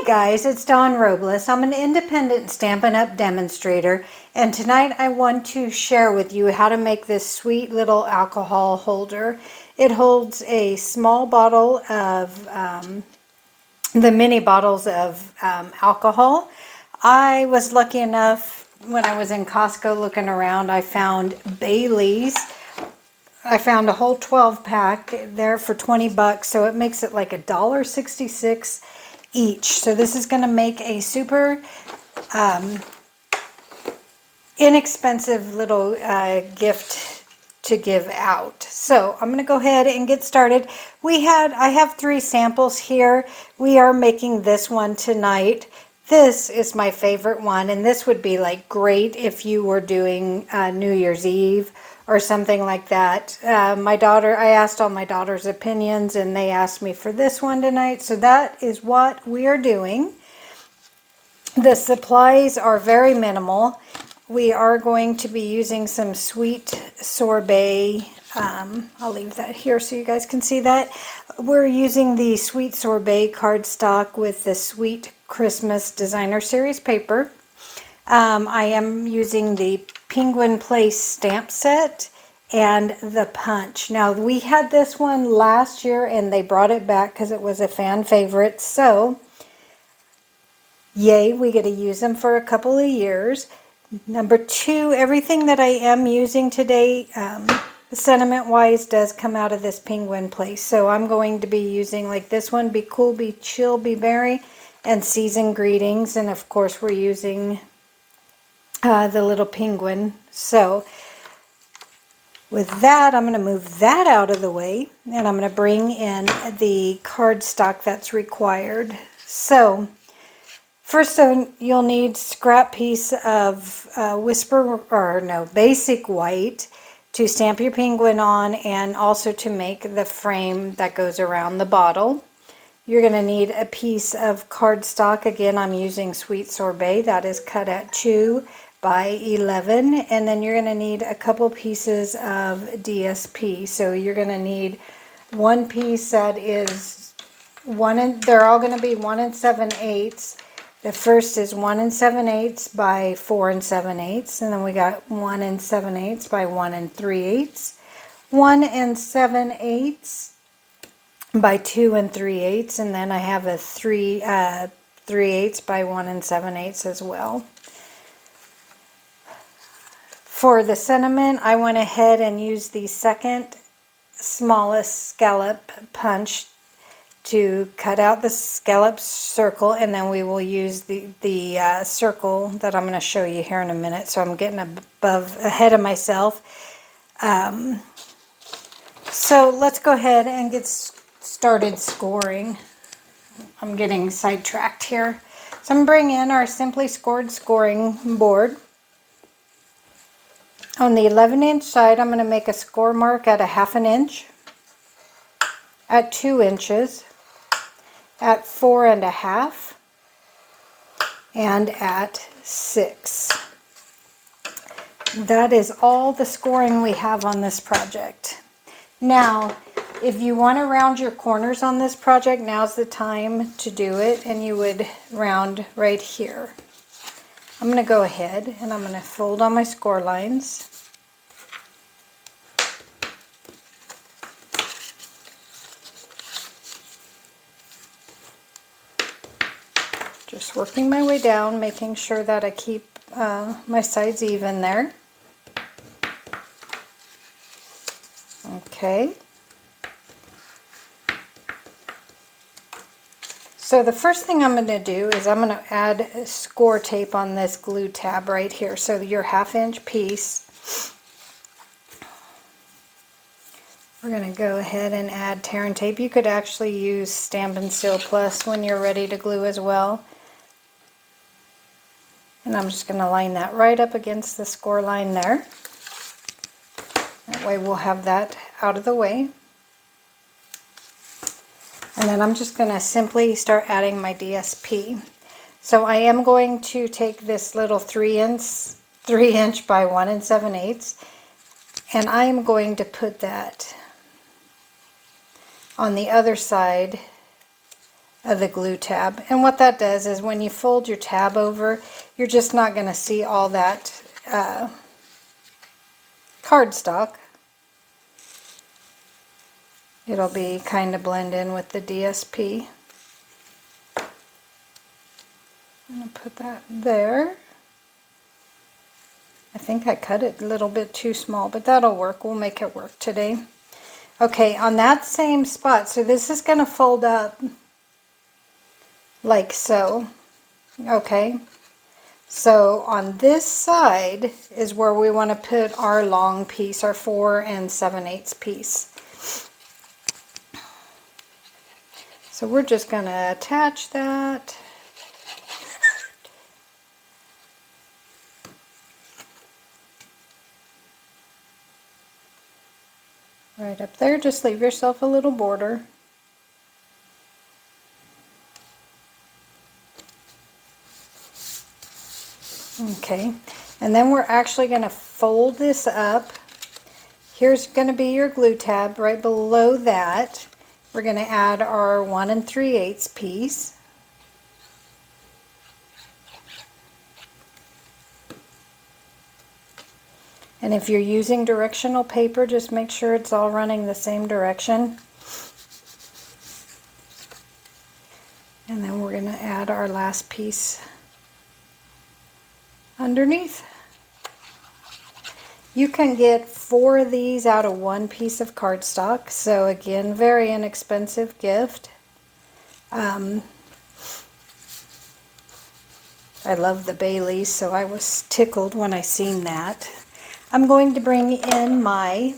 guys, it's Dawn Robles. I'm an independent Stampin' Up! Demonstrator, and tonight I want to share with you how to make this sweet little alcohol holder. It holds a small bottle of the mini bottles of alcohol. I was lucky enough when I was in Costco looking around, I found Bailey's. I found a whole 12 pack there for 20 bucks, so it makes it like $1.66 each. So this is going to make a super inexpensive little gift to give out. So I'm going to go ahead and get started. I have 3 samples here. We are making this one tonight. This is my favorite one, and this would be like great if you were doing New Year's Eve or something like that. I asked all my daughter's opinions, and they asked me for this one tonight, so that is what we are doing. The supplies are very minimal. We are going to be using some sweet sorbet. I'll leave that here so you guys can see that. We're using the sweet sorbet cardstock with the Sweet Christmas Designer Series paper. I am using the Penguin Place stamp set and the punch. Now, we had this one last year and they brought it back because it was a fan favorite. So, yay, we get to use them for a couple of years. Number 2, everything that I am using today, sentiment-wise, does come out of this Penguin Place. So I'm going to be using like this one, Be Cool, Be Chill, Be Merry, and Season Greetings. And of course, we're using the little penguin. So with that, I'm going to move that out of the way, and I'm going to bring in the cardstock that's required. So first, you'll need scrap piece of basic white to stamp your penguin on, and also to make the frame that goes around the bottle. You're going to need a piece of cardstock. Again, I'm using Sweet Sorbet. That is cut at 2 by 11. And then you're going to need a couple pieces of DSP. So you're going to need one piece that is they're all going to be 1 7/8. The first is 1 7/8 by 4 7/8. And then we got 1 7/8 by 1 3/8. 1 7/8 by 2 3/8, and then I have a 3/8 by 1 7/8 as well. For the sentiment, I went ahead and used the second smallest scallop punch to cut out the scallop circle, and then we will use the circle that I'm going to show you here in a minute. So I'm getting ahead of myself. So let's go ahead and get started scoring. I'm getting sidetracked here. So I'm bringing in our Simply Scored scoring board. On the 11-inch side, I'm going to make a score mark at a 1/2 inch, at 2 inches, at 4 1/2, and at 6. That is all the scoring we have on this project. Now, if you want to round your corners on this project, now's the time to do it, and you would round right here. I'm going to go ahead and I'm going to fold on my score lines. Just working my way down, making sure that I keep my sides even there. Okay. So the first thing I'm going to do is I'm going to add score tape on this glue tab right here. So your 1/2 inch piece, we're going to go ahead and add tear and tape. You could actually use Stampin' Seal Plus when you're ready to glue as well. And I'm just going to line that right up against the score line there. That way we'll have that out of the way. And then I'm just going to simply start adding my DSP. So I am going to take this little 3 inch by 1 7/8, and I am going to put that on the other side of the glue tab. And what that does is when you fold your tab over, you're just not going to see all that cardstock. It'll be kind of blend in with the DSP. I'm going to put that there. I think I cut it a little bit too small, but that'll work. We'll make it work today. Okay, on that same spot, so this is going to fold up like so. Okay, so on this side is where we want to put our long piece, our 4 7/8 piece. So we're just going to attach that. Right up there, just leave yourself a little border. Okay, and then we're actually going to fold this up. Here's going to be your glue tab. Right below that, we're going to add our 1 3/8 piece. And if you're using directional paper, just make sure it's all running the same direction. And then we're going to add our last piece underneath. You can get 4 of these out of 1 piece of cardstock. So again, very inexpensive gift. I love the Baileys, so I was tickled when I seen that. I'm going to bring in my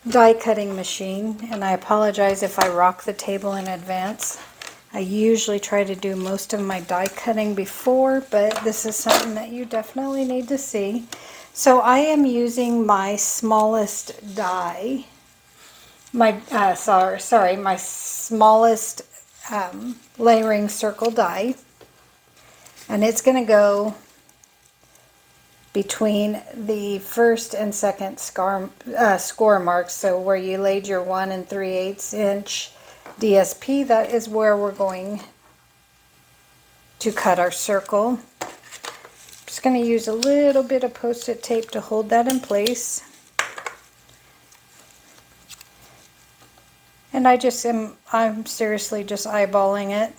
die cutting machine, and I apologize if I rock the table in advance. I usually try to do most of my die cutting before, but this is something that you definitely need to see. So I am using my smallest die, my smallest layering circle die, and it's going to go between the first and second score marks. So where you laid your 1 3/8 inch DSP, that is where we're going to cut our circle. I'm just going to use a little bit of Post-it tape to hold that in place. And I'm seriously just eyeballing it.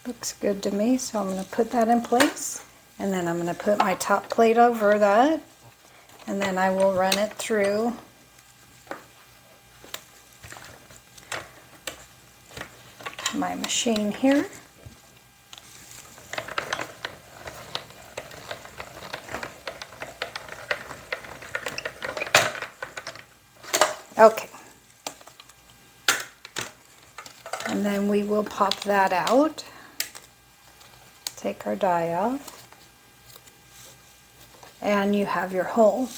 Looks good to me, so I'm going to put that in place. And then I'm going to put my top plate over that. And then I will run it through my machine here. Okay. And then we will pop that out. Take our die off. And you have your hole.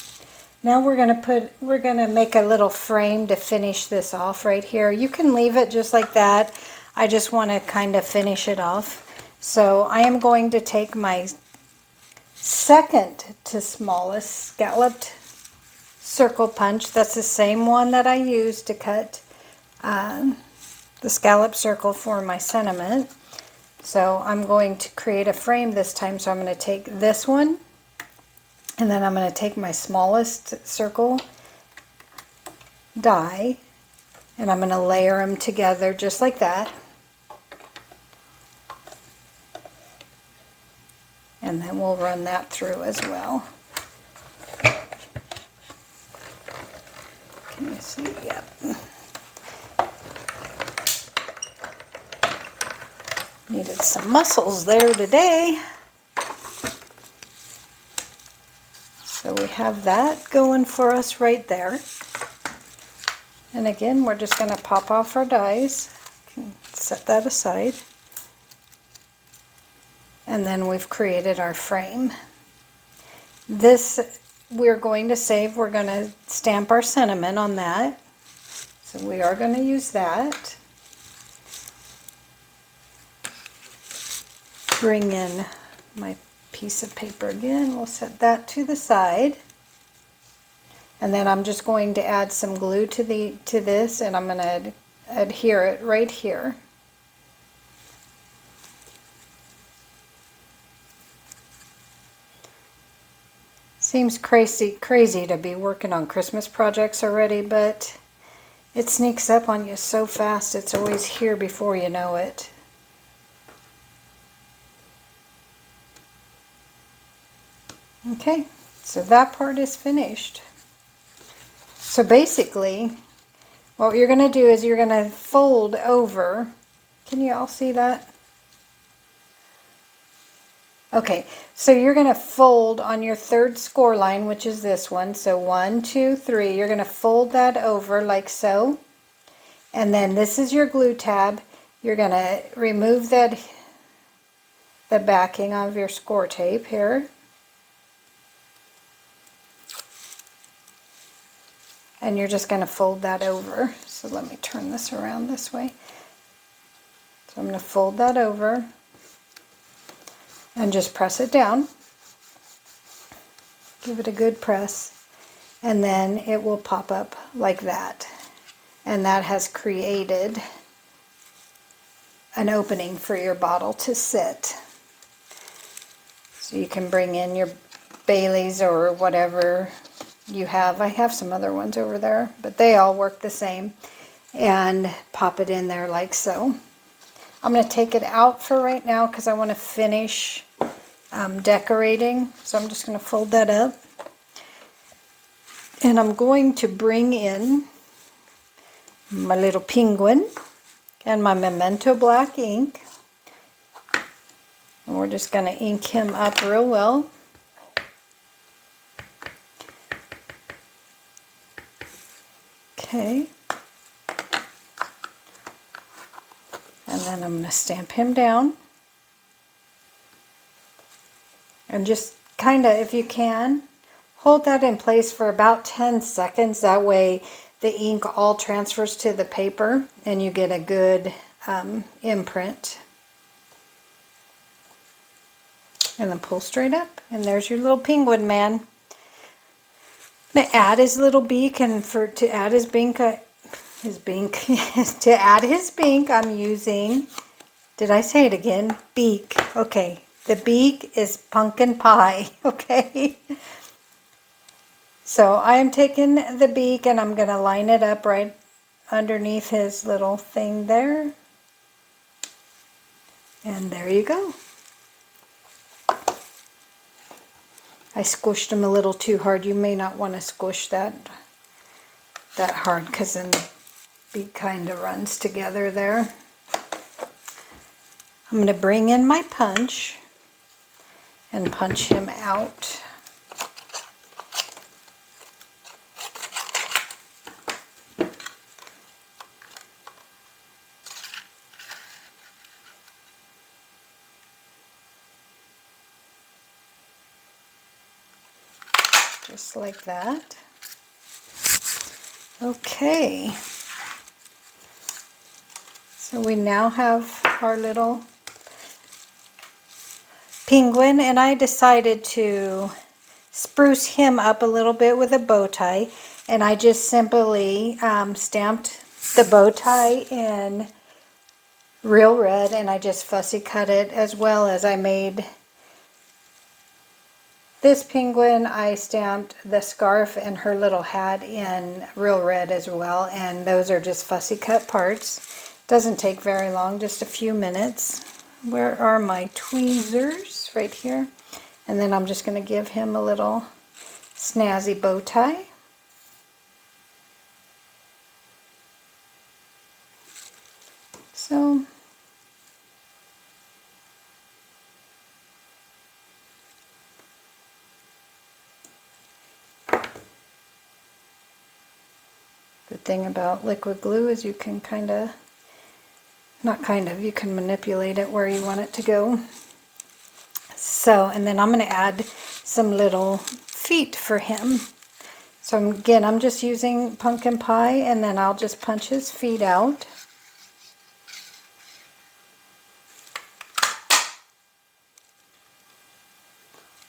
Now we're going to make a little frame to finish this off right here. You can leave it just like that. I just want to kind of finish it off. So I am going to take my second to smallest scalloped circle punch. That's the same one that I used to cut the scallop circle for my sentiment. So I'm going to create a frame this time. So I'm going to take this one, and then I'm going to take my smallest circle die, and I'm going to layer them together just like that. And then we'll run that through as well. Can you see? Yep. Needed some muscles there today. So we have that going for us right there. And again, we're just going to pop off our dies. Set that aside. And then we've created our frame. This we're going to save. We're going to stamp our sentiment on that. So we are going to use that. Bring in my piece of paper again. We'll set that to the side. And then I'm just going to add some glue to this, and I'm going to adhere it right here. Seems crazy to be working on Christmas projects already, but it sneaks up on you so fast. It's always here before you know it. Okay, so that part is finished. So basically, what you're going to do is you're going to fold over. Can you all see that? Okay, so you're going to fold on your third score line, which is this one. So 1, 2, 3. You're going to fold that over like so. And then this is your glue tab. You're going to remove the backing of your score tape here. And you're just going to fold that over. So let me turn this around this way. So I'm going to fold that over and just press it down. Give it a good press. And then it will pop up like that. And that has created an opening for your bottle to sit. So you can bring in your Baileys or whatever you have. I have some other ones over there, but they all work the same. And pop it in there like so. I'm going to take it out for right now because I want to finish decorating. So I'm just going to fold that up. And I'm going to bring in my little penguin and my Memento black ink. And we're just going to ink him up real well. Okay. And then I'm going to stamp him down. And just kind of, if you can, hold that in place for about 10 seconds. That way the ink all transfers to the paper and you get a good imprint. And then pull straight up. And there's your little penguin man. I'm going to add his little beak, and to add his beak, to add his beak, I'm using, did I say it again? Beak. Okay. The beak is pumpkin pie. Okay. So I am taking the beak and I'm going to line it up right underneath his little thing there. And there you go. I squished him a little too hard. You may not want to squish that hard because then the beak kind of runs together there. I'm going to bring in my punch and punch him out. Just like that. Okay. So we now have our little penguin, and I decided to spruce him up a little bit with a bow tie, and I just simply stamped the bow tie in real red, and I just fussy cut it, as well as I made this penguin. I stamped the scarf and her little hat in real red as well, and those are just fussy cut parts. Doesn't take very long, just a few minutes. Where are my tweezers? Right here. And then I'm just going to give him a little snazzy bow tie. So the thing about liquid glue is you can you can manipulate it where you want it to go. So, and then I'm going to add some little feet for him. So again, I'm just using pumpkin pie, and then I'll just punch his feet out.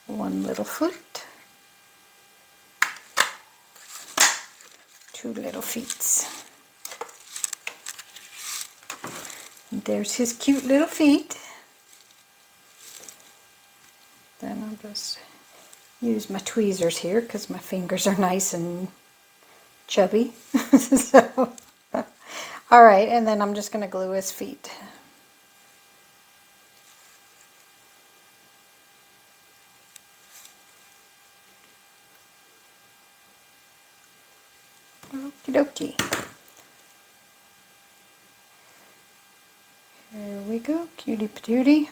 One little foot. 2 little feet. And there's his cute little feet. Then I'll just use my tweezers here because my fingers are nice and chubby. So, all right, and then I'm just going to glue his feet. Okie dokie. There we go, cutie patootie.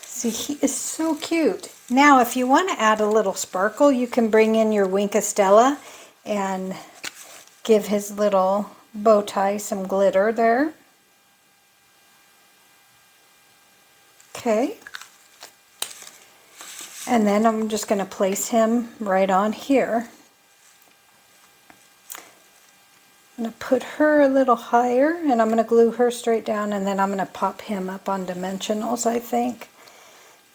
See, he is so cute. Now, if you want to add a little sparkle, you can bring in your Wink of Stella and give his little bow tie some glitter there. Okay. And then I'm just going to place him right on here. I'm going to put her a little higher, and I'm going to glue her straight down, and then I'm going to pop him up on dimensionals, I think.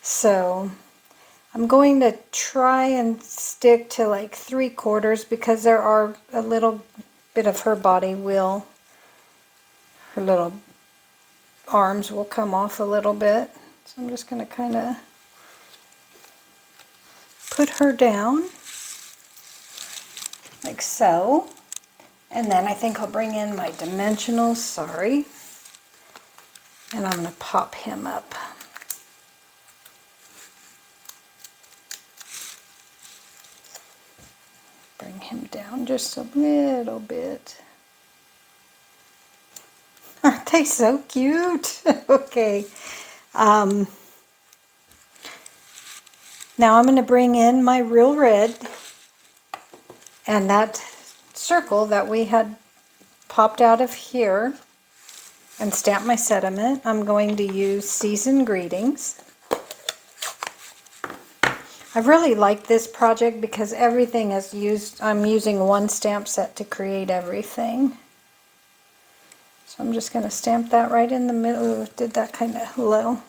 So I'm going to try and stick to like 3/4 because there are a little bit of her body will, her little arms will come off a little bit. So I'm just going to kind of put her down like so. And then I think I'll bring in my dimensionals, sorry. And I'm going to pop him up. Bring him down just a little bit. Aren't they so cute? Okay. Now I'm going to bring in my real red. And that circle that we had popped out of here and stamp my sentiment. I'm going to use Season Greetings. I really like this project because everything is used, I'm using one stamp set to create everything. So I'm just going to stamp that right in the middle. Did that kind of low.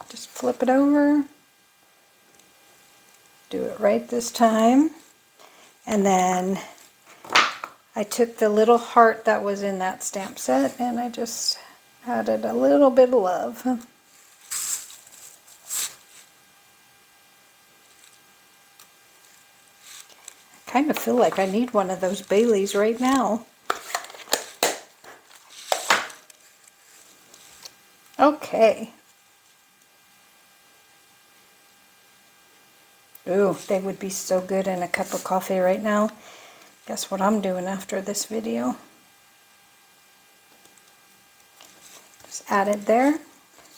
Just flip it over. Do it right this time. And then I took the little heart that was in that stamp set and I just added a little bit of love. I kind of feel like I need one of those Baileys right now. Okay. Ooh, they would be so good in a cup of coffee right now. Guess what I'm doing after this video? Just add it there,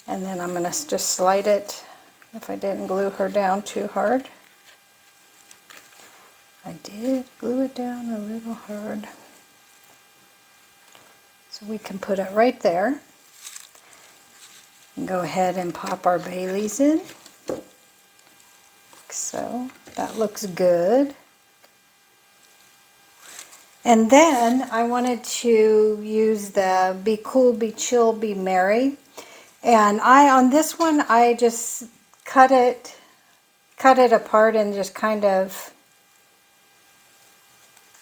and then I'm going to just slide it if I didn't glue her down too hard. I did glue it down a little hard. So we can put it right there. And go ahead and pop our Baileys in. Like so. That looks good. And then I wanted to use the Be Cool, Be Chill, Be Merry. And on this one, I just cut it apart and just kind of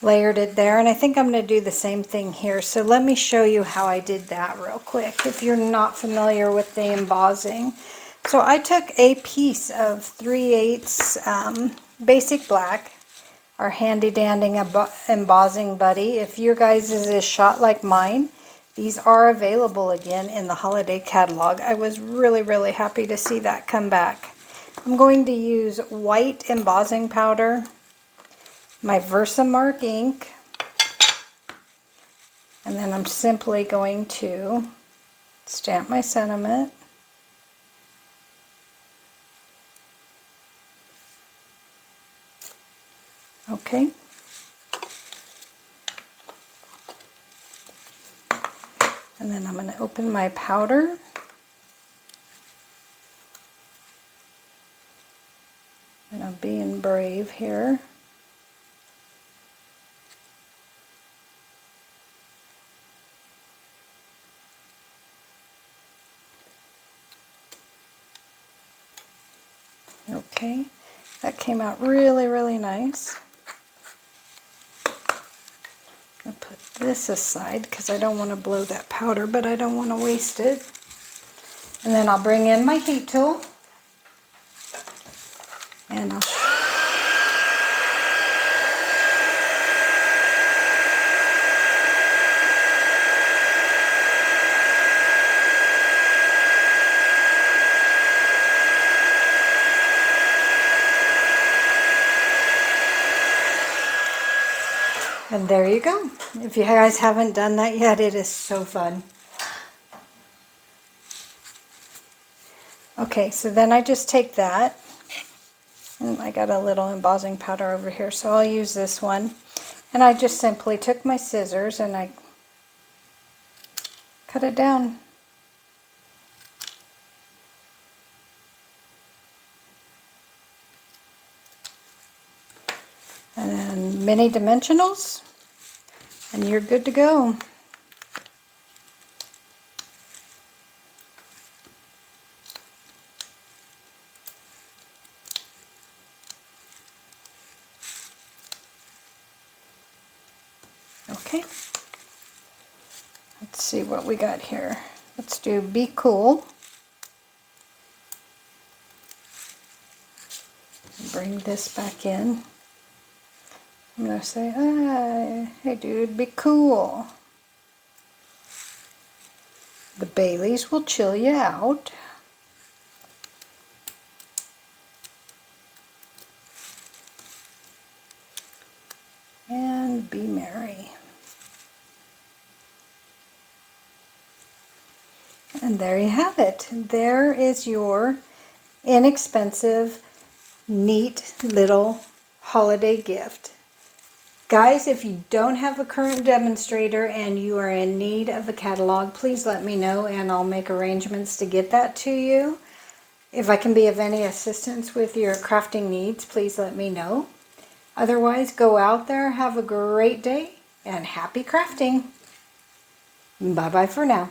layered it there. And I think I'm going to do the same thing here. So let me show you how I did that real quick if you're not familiar with the embossing. So I took a piece of 3/8 basic black, our handy dandy embossing buddy. If your guys' is shot like mine, these are available again in the holiday catalog. I was really happy to see that come back. I'm going to use white embossing powder, my Versamark ink, and then I'm simply going to stamp my sentiment. Okay. And then I'm going to open my powder. And I'm being brave here. Okay, that came out really nice. this aside because I don't want to blow that powder, but I don't want to waste it. And then I'll bring in my heat tool and and there you go. If you guys haven't done that yet, it is so fun. Okay, so then I just take that, and I got a little embossing powder over here, so I'll use this one. And I just simply took my scissors and I cut it down. And then mini dimensionals, and you're good to go. Okay, let's see what we got here. Let's do Be Cool. Bring this back in. I'm going to say, hey dude, be cool. The Baileys will chill you out. And be merry. And there you have it. There is your inexpensive, neat little holiday gift. Guys, if you don't have a current demonstrator and you are in need of a catalog, please let me know and I'll make arrangements to get that to you. If I can be of any assistance with your crafting needs, please let me know. Otherwise, go out there, have a great day, and happy crafting. Bye-bye for now.